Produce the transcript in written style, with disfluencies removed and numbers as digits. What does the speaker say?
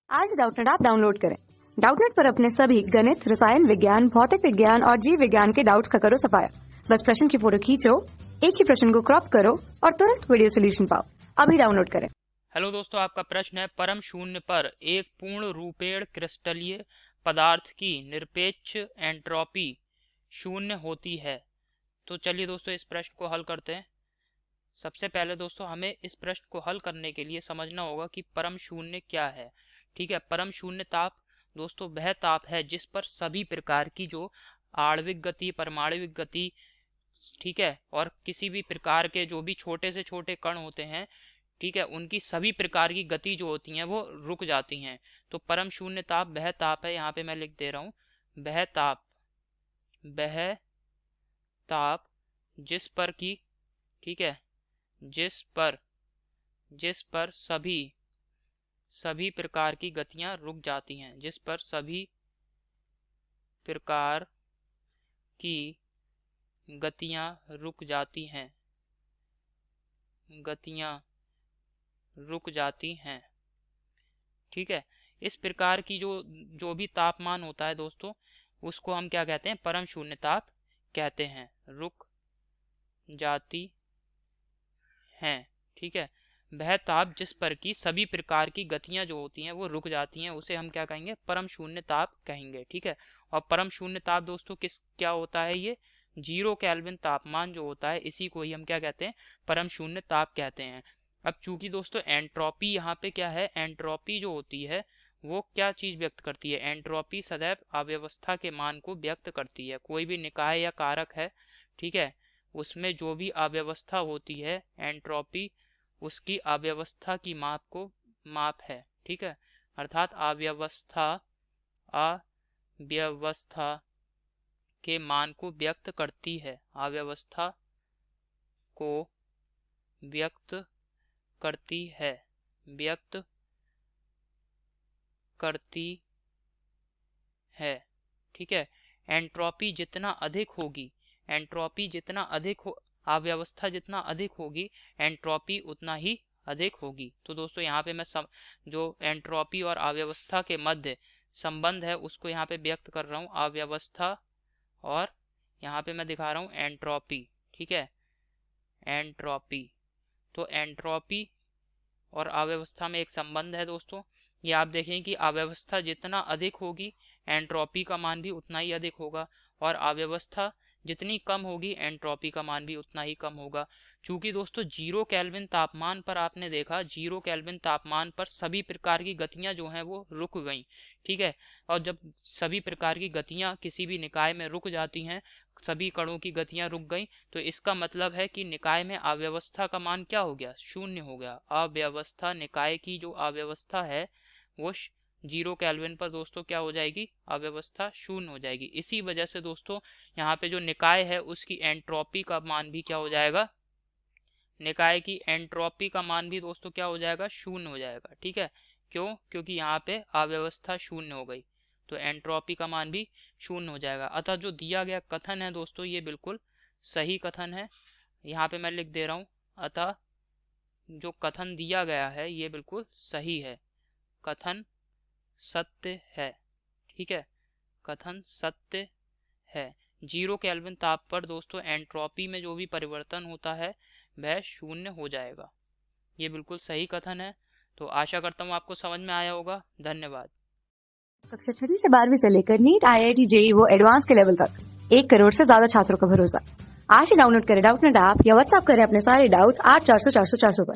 आज Doubtnut app download करें। Doubtnut पर अपने सभी गणित, रसायन विज्ञान, भौतिक विज्ञान और जीव विज्ञान के डाउट्स का करो सफाया। बस प्रश्न की फोटो खींचो, एक ही प्रश्न को क्रॉप करो और तुरंत वीडियो सोल्यूशन पाओ। अभी डाउनलोड करें। हेलो दोस्तों, आपका प्रश्न है परम शून्य पर एक पूर्ण रूपेण क्रिस्टलीय पदार्थ की निरपेक्ष एंट्रोपी शून्य होती है। तो चलिए दोस्तों इस प्रश्न को हल करते हैं। सबसे पहले दोस्तों हमें इस प्रश्न को हल करने के लिए समझना होगा कि परम शून्य क्या है। ठीक है, परम शून्य ताप दोस्तों वह ताप है जिस पर सभी प्रकार की जो आणविक गति, परमाणुविक गति, ठीक है, और किसी भी प्रकार के जो भी छोटे से छोटे कण होते हैं, ठीक है, उनकी सभी प्रकार की गति जो होती हैं वो रुक जाती हैं। तो परम शून्य ताप वह ताप है, यहाँ पे मैं लिख दे रहा हूँ, वह ताप जिस पर की, ठीक है, जिस पर सभी प्रकार की गतियां रुक जाती हैं, जिस पर सभी प्रकार की गतियां रुक जाती हैं, ठीक है। इस प्रकार की जो भी तापमान होता है दोस्तों, उसको हम क्या कहते हैं, परम शून्य ताप कहते हैं, रुक जाती हैं। ठीक है, वह ताप जिस पर की सभी प्रकार की गतियां जो होती हैं वो रुक जाती हैं, उसे हम क्या कहेंगे, परम शून्य ताप कहेंगे। ठीक है, और परम शून्य ताप दोस्तों क्या होता है, ये 0 केल्विन तापमान जो होता है, इसी को ही हम क्या कहते हैं, परम शून्य ताप कहते हैं। अब चूंकि दोस्तों एंट्रोपी यहाँ पे क्या है, एंट्रोपी जो होती है वो क्या चीज व्यक्त करती है, एंट्रोपी सदैव अव्यवस्था के मान को व्यक्त करती है। कोई भी निकाय या कारक है, ठीक है, उसमें जो भी अव्यवस्था होती है, एंट्रोपी उसकी अव्यवस्था की माप है। ठीक है, अर्थात अव्यवस्था के मान को व्यक्त करती है, अव्यवस्था को व्यक्त करती है। ठीक है, एंट्रोपी जितना अधिक होगी, अव्यवस्था जितना अधिक होगी, एंट्रोपी उतना ही अधिक होगी। तो दोस्तों यहाँ पे मैं जो एंट्रोपी और अव्यवस्था के मध्य संबंध है उसको यहाँ पे व्यक्त कर रहा हूँ, अव्यवस्था, और यहाँ पे मैं दिखा रहा हूँ एंट्रोपी। ठीक है, एंट्रोपी, तो एंट्रोपी और अव्यवस्था में एक संबंध है दोस्तों। ये आप देखें कि अव्यवस्था जितना अधिक होगी, एंट्रोपी का मान भी उतना ही अधिक होगा, और अव्यवस्था जितनी कम होगी, एंट्रोपी का मान भी उतना ही कम होगा। चूंकि दोस्तों 0 केल्विन तापमान पर आपने देखा, 0 केल्विन तापमान पर सभी प्रकार की गतियां जो हैं वो रुक गई। ठीक है, और जब सभी प्रकार की गतियां किसी भी निकाय में रुक जाती हैं, सभी कणों की गतियां रुक गई, तो इसका मतलब है कि निकाय में अव्यवस्था का मान क्या हो गया, शून्य हो गया। अव्यवस्था, निकाय की जो अव्यवस्था है वो 0 केल्विन पर दोस्तों क्या हो जाएगी, अव्यवस्था शून्य हो जाएगी। इसी वजह से दोस्तों यहाँ पे जो निकाय है उसकी एंट्रोपी का मान भी क्या हो जाएगा, निकाय की एंट्रोपी का मान भी दोस्तों क्या हो जाएगा, शून्य हो जाएगा। ठीक है, क्यों, क्योंकि यहाँ पे अव्यवस्था शून्य हो गई, तो एंट्रोपी का मान भी शून्य हो जाएगा। अतः जो दिया गया कथन है दोस्तों ये बिल्कुल सही कथन है। यहाँ पे मैं लिख दे रहा हूँ, अतः जो कथन दिया गया है ये बिल्कुल सही है, कथन सत्य है। ठीक है, कथन सत्य है। 0 केल्विन ताप पर दोस्तों एंट्रोपी में जो भी परिवर्तन होता है वह शून्य हो जाएगा। ये बिल्कुल सही कथन है। तो आशा करता हूँ आपको समझ में आया होगा। धन्यवाद। कक्षा 6 से 12वीं से लेकर नीट, IIT, JEE वो एडवांस के लेवल तक 1 करोड़ से ज्यादा छात्रों का भरोसा। आज ही डाउनलोड करें डाउटनेट ऐप या व्हाट्सएप करें अपने सारे डाउट्स 8400 400 400 पर।